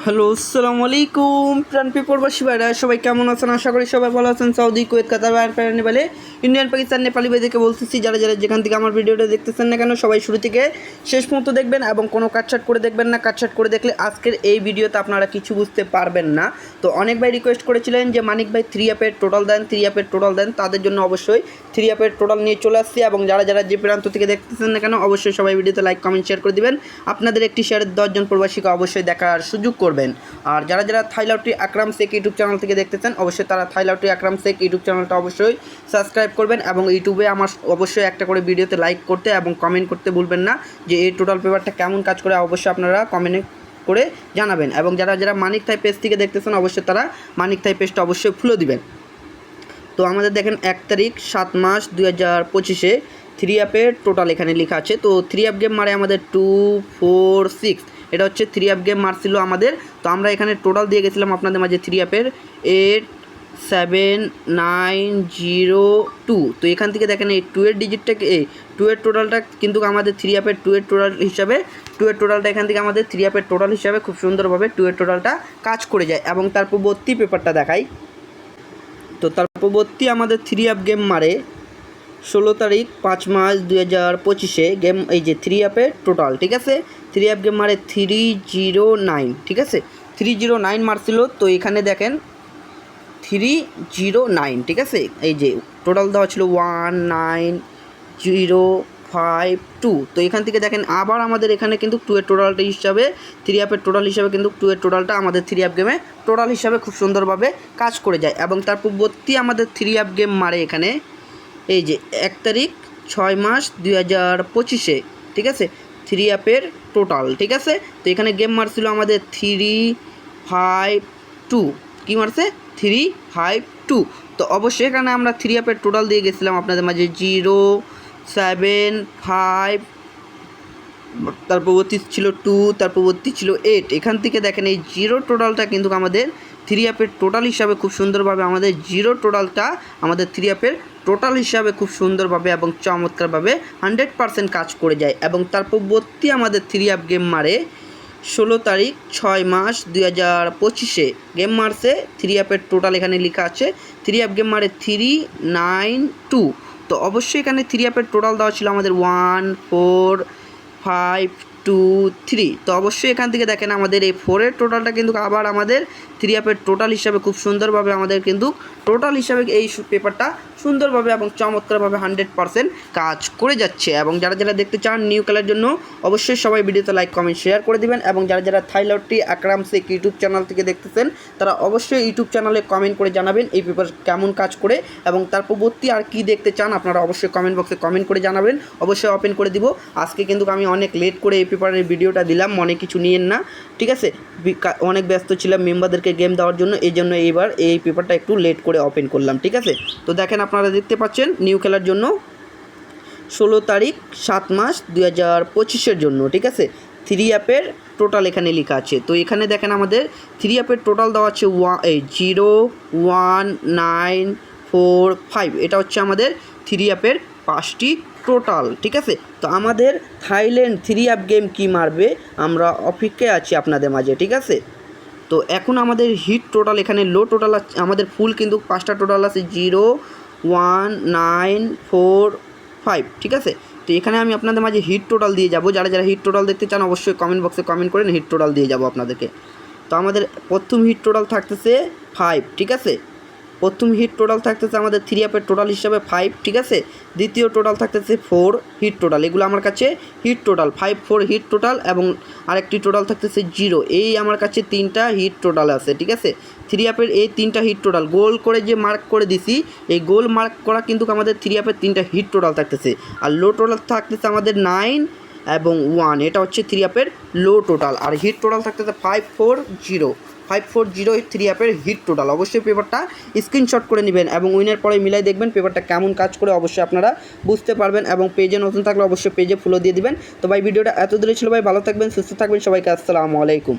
Hello, আসসালামু আলাইকুম প্রাণপ্রিয় প্রবাসী ভাইরা, সবাই কেমন আছেন? আশা করি সবাই ভালো আছেন। সৌদি, কুয়েত, কাতার, বাহরাইন, নেপালে, ইন্ডিয়ান, পাকিস্তান, নেপালি ভাইদেরকে বলতেছি, যারা যারা যেখান থেকে আমার ভিডিওটা দেখতেছেন না কেন, সবাই শুরু থেকে শেষ পর্যন্ত দেখবেন এবং কোনো কাটছাট করে দেখবেন না। কাটছাট করে দেখলে আজকের এই ভিডিওতে আপনারা কিছু বুঝতে পারবেন না। তো অনেক ভাই রিকোয়েস্ট করেছিলেন যে মানিক ভাই 3 অ্যাপের টোটাল দেন, 3 অ্যাপের টোটাল দেন। তাদের জন্য অবশ্যই 3 অ্যাপের টোটাল নিয়ে চলে আসছি। এবং যারা যারা যে প্রান্ত থেকে দেখতেছেন না কেন, অবশ্যই সবাই ভিডিওতে লাইক, কমেন্ট, শেয়ার করে দিবেন। আপনাদের একটি শেয়ারের 10 জন প্রবাসীকে অবশ্যই দেখার সুযোগ করবেন। আর যারা যারা থাইলাউটি আকরাম শেখ ইউটিউব চ্যানেল থেকে দেখতেছেন, অবশ্যই তারা থাইলাউটি আকরাম শেখ ইউটিউব চ্যানেলটা অবশ্যই সাবস্ক্রাইব করবেন এবং ইউটিউবে আমার অবশ্যই একটা করে ভিডিওতে লাইক করতে এবং কমেন্ট করতে ভুলবেন না যে এই টোটাল পেপারটা কেমন কাজ করে। অবশ্যই আপনারা কমেন্ট করে জানাবেন। এবং যারা যারা মানিক থাই পেজ থেকে দেখতেছেন, অবশ্যই তারা মানিক থাই পেজটা অবশ্যই ফলো দিবেন। তো আমাদের দেখেন 1 তারিখ 7 মাস 2025-এ 3 অ্যাপের টোটাল এখানে লেখা আছে। তো 3 অ্যাপ গেম মারে আমাদের 2, 4, 6, এটা হচ্ছে 3 অ্যাপ গেম মারছিল আমাদের। তো আমরা এখানে টোটাল দিয়ে গেছিলাম আপনাদের মাঝে 3 অ্যাপের 8, 7, 9, 0, 2। তো এখান থেকে দেখেন এই 2 এর ডিজিটটাকে, এই 2 এর টোটালটা কিন্তু আমাদের 3 অ্যাপের 2 এর টোটাল হিসাবে, 2 এর টোটালটা এখান থেকে আমাদের 3 অ্যাপের টোটাল হিসাবে খুব সুন্দরভাবে 2 এর টোটালটা কাজ করে যায়। এবং তার পূর্ববর্তী পেপারটা দেখাই। তো তার পূর্ববর্তী আমাদের 3 অ্যাপ গেম মারে 16 তারিখ 5 মাস 2025-এ গেম, এই যে 3 অ্যাপের টোটাল, ঠিক আছে। 3 অ্যাপ গেম মারে 309, ঠিক আছে, 309 মারছিল। তো এখানে দেখেন 309, ঠিক আছে। এই যে টোটাল দেওয়া ছিল 19052। তো এখান থেকে দেখেন আবার আমাদের এখানে কিন্তু 2 এর টোটালটা হিসাবে, 3 অ্যাপের টোটাল হিসাবে কিন্তু 2 এর টোটালটা আমাদের 3 অ্যাপ গেমে টোটাল হিসাবে খুব সুন্দরভাবে কাজ করে যায়। এবং তার পূর্ববর্তী আমাদের 3 অ্যাপ গেম মারে এখানে এই যে 1 তারিখ 6 মাস 2025-এ, ঠিক আছে, 3 অ্যাপের টোটাল, ঠিক আছে। তো এখানে গেম মারছিল আমাদের 352, কী মারছে 352। তো অবশ্যই এখানে আমরা 3 অ্যাপের টোটাল দিয়ে গেছিলাম আপনাদের মাঝে 0, 7, 5, তার পরবর্তী ছিল 2, তার পরবর্তী ছিল 8। এখান থেকে দেখেন এই 0 টোটালটা কিন্তু আমাদের 3 অ্যাপের টোটাল হিসাবে খুব সুন্দরভাবে, আমাদের 0 টোটালটা আমাদের 3 অ্যাপের টোটাল হিসাবে খুব সুন্দরভাবে এবং চমৎকারভাবে 100% কাজ করে যায়। এবং তার পরবর্তী আমাদের 3 অ্যাপ গেম মারে 16 তারিখ 6 মাস 2025-এ গেম মারছে 3 অ্যাপের টোটাল এখানে লেখা আছে। 3 অ্যাপ গেম মারে 392। তো অবশ্যই এখানে 3 অ্যাপের টোটাল দেওয়া ছিল আমাদের 1, 4, 5, 2, 3। তো অবশ্যই এখান থেকে দেখেন আমাদের এই 4 এর টোটালটা কিন্তু আবার আমাদের 3 অ্যাপের টোটাল হিসাবে খুব সুন্দরভাবে আমাদের কিন্তু টোটাল হিসাবে এই পেপারটা সুন্দরভাবে এবং চমৎকারভাবে 100% কাজ করে যাচ্ছে। এবং যারা যারা দেখতে চান নিউ খেলার জন্য, অবশ্যই সবাই ভিডিওতে লাইক, কমেন্ট, শেয়ার করে দিবেন। এবং যারা যারা থাইলাউটি আকরাম শেখ ইউটিউব চ্যানেল থেকে দেখতেছেন, তারা অবশ্যই ইউটিউব চ্যানেলে কমেন্ট করে জানাবেন এই পেপার কেমন কাজ করে এবং তার পরবর্তী আর কি দেখতে চান আপনারা অবশ্যই কমেন্ট বক্সে কমেন্ট করে জানাবেন। অবশ্যই ওপেন করে দিব। আজকে কিন্তু আমি অনেক লেট করে এই পেপারের ভিডিওটা দিলাম, মনে কিছু নিয়েন না, ঠিক আছে। অনেক ব্যস্ত ছিলাম মেম্বারদেরকে গেম দেওয়ার জন্য, এই জন্য এইবার এই পেপারটা একটু লেট করে ওপেন করলাম, ঠিক আছে। তো দেখেন আপনারা দেখতে পাচ্ছেন নিউ খেলার জন্য 16 তারিখ 7 মাস 2025-এর জন্য, ঠিক আছে, 3 অ্যাপের টোটাল এখানে লেখা আছে। তো এখানে দেখেন আমাদের 3 অ্যাপের টোটাল দেওয়া আছে 0, 1, 9, 4, 5। এটা হচ্ছে আমাদের 3 অ্যাপের 5টি টোটাল, ঠিক আছে। তো আমাদের থাইল্যান্ড 3 অ্যাপ গেম কি মারবে আমরা অপেক্ষায় আছি আপনাদের মাঝে, ঠিক আছে। তো এখন আমাদের হিট টোটাল এখানে লো টোটাল আছে, আমাদের ফুল কিন্তু 5টা টোটাল আছে 0, 1, 9, 4, 5, ঠিক আছে। তো এখানে আমি আপনাদের মাঝে হিট টোটাল দিয়ে যাব। যারা যারা হিট টোটাল দেখতে চান অবশ্যই কমেন্ট বক্সে কমেন্ট করেন, হিট টোটাল দিয়ে যাব আপনাদেরকে। তো আমাদের প্রথম হিট টোটাল থাকতেছে 5, ঠিক আছে। প্রথম হিট টোটাল থাকতেছে আমাদের 3 অ্যাপের টোটাল হিসাবে 5, ঠিক আছে। দ্বিতীয় টোটাল থাকতেছে 4 হিট টোটাল, এগুলো আমার কাছে হিট টোটাল 5, 4 হিট টোটাল। এবং আরেকটি টোটাল থাকতেছে 0, এই আমার কাছে 3টা হিট টোটাল আছে, ঠিক আছে। 3 অ্যাপের এই 3টা হিট টোটাল গোল করে যে মার্ক করে দিছি, এই গোল মার্ক করা কিন্তু আমাদের 3 অ্যাপের 3টা হিট টোটাল থাকতেছে। আর লো টোটাল থাকতেছে আমাদের 9 এবং 1, এটা হচ্ছে 3 অ্যাপের লো টোটাল। আর হিট টোটাল থাকতেছে 540, 3 অ্যাপের হিট টোটাল। অবশ্যই পেপারটা স্ক্রিনশট করে নেবেন এবং উইনের পরে মিলাই দেখবেন পেপারটা কেমন কাজ করে, অবশ্যই আপনারা বুঝতে পারবেন। এবং পেজে নতুন থাকলে অবশ্যই পেজে ফলো দিয়ে দিবেন। তো ভাই ভিডিওটা এত দূরে ছিল ভাই, ভালো থাকবেন, সুস্থ থাকবেন, সবাইকে আসসালামু আলাইকুম।